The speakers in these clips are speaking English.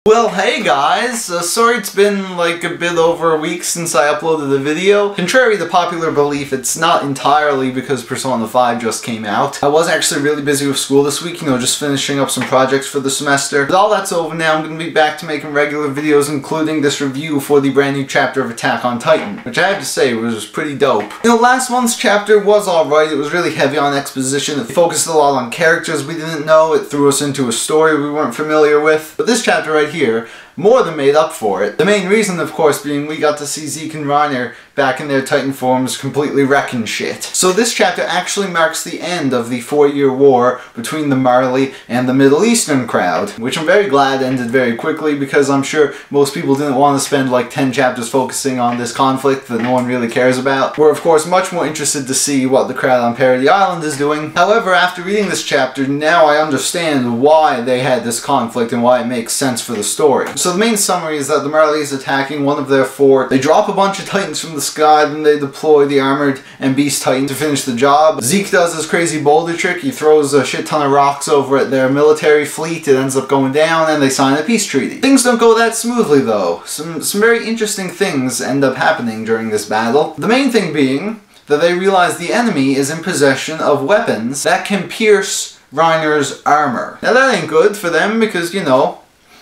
Well, hey guys, sorry it's been like a bit over a week since I uploaded a video. Contrary to popular belief, it's not entirely because Persona 5 just came out. I was actually really busy with school this week, just finishing up some projects for the semester. But all that's over now. I'm going to be back to making regular videos, including this review for the brand new chapter of Attack on Titan, which I have to say was pretty dope. Last month's chapter was alright. It was really heavy on exposition. It focused a lot on characters we didn't know. It threw us into a story we weren't familiar with. But this chapter right here more than made up for it. The main reason, of course, being we got to see Zeke and Reiner back in their Titan forms completely wrecking shit. So this chapter actually marks the end of the 4-year war between the Marley and the Middle Eastern crowd, which I'm very glad ended very quickly because I'm sure most people didn't want to spend like 10 chapters focusing on this conflict that no one really cares about. We're of course much more interested to see what the crowd on Parody Island is doing. However, after reading this chapter, now I understand why they had this conflict and why it makes sense for the story. So the main summary is that the Marley is attacking one of their fort. They drop a bunch of Titans from the sky, then they deploy the Armored and Beast Titan to finish the job. Zeke does this crazy boulder trick. He throws a shit ton of rocks over at their military fleet. It ends up going down and they sign a peace treaty. Things don't go that smoothly though. Some very interesting things end up happening during this battle. The main thing being that they realize the enemy is in possession of weapons that can pierce Reiner's armor. Now that ain't good for them because,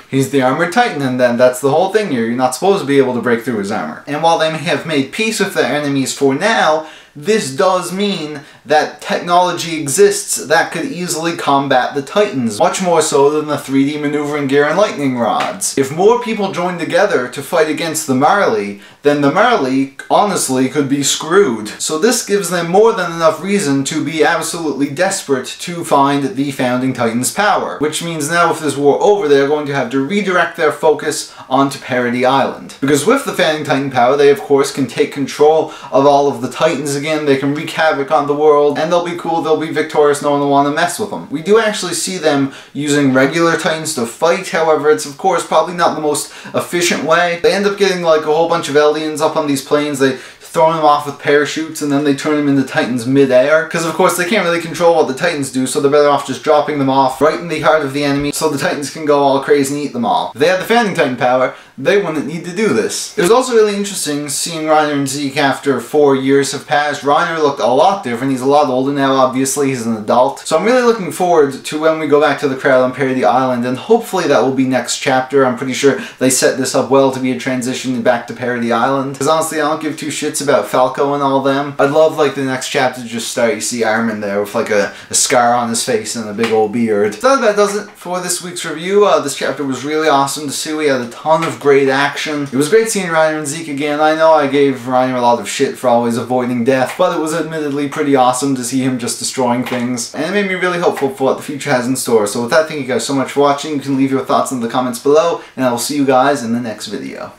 he's the Armored Titan, and then that's the whole thing here. You're not supposed to be able to break through his armor. And while they may have made peace with their enemies for now, this does mean that technology exists that could easily combat the Titans, much more so than the 3D maneuvering gear and lightning rods. If more people join together to fight against the Marley, then the Marley, honestly, could be screwed. So this gives them more than enough reason to be absolutely desperate to find the Founding Titan's power. Which means now with this war over, they're going to have to redirect their focus onto Parody Island. Because with the Founding Titan power, they of course can take control of all of the Titans again. They can wreak havoc on the world, and they'll be cool, they'll be victorious, no one will want to mess with them. We do actually see them using regular Titans to fight, however, it's of course probably not the most efficient way. They end up getting like a whole bunch of aliens up on these planes, they throw them off with parachutes, and then they turn them into Titans mid-air. Because of course they can't really control what the Titans do, so they're better off just dropping them off right in the heart of the enemy, so the Titans can go all crazy and eat them all. If they had the Founding Titan power, they wouldn't need to do this. It was also really interesting seeing Reiner and Zeke after 4 years have passed. Reiner looked a lot different. He's a lot older now, obviously. He's an adult. So I'm really looking forward to when we go back to the crowd on Parody Island, and hopefully that will be next chapter. I'm pretty sure they set this up well to be a transition back to Parody Island. Because honestly, I don't give two shits about Falco and all them. I'd love like the next chapter to just start, you see Armin there with like a scar on his face and a big old beard. So that does it for this week's review. This chapter was really awesome to see. We had a ton of great action. It was great seeing Reiner and Zeke again. I know I gave Reiner a lot of shit for always avoiding death, but it was admittedly pretty awesome to see him just destroying things, and it made me really hopeful for what the future has in store. So with that, thank you guys so much for watching. You can leave your thoughts in the comments below, and I will see you guys in the next video.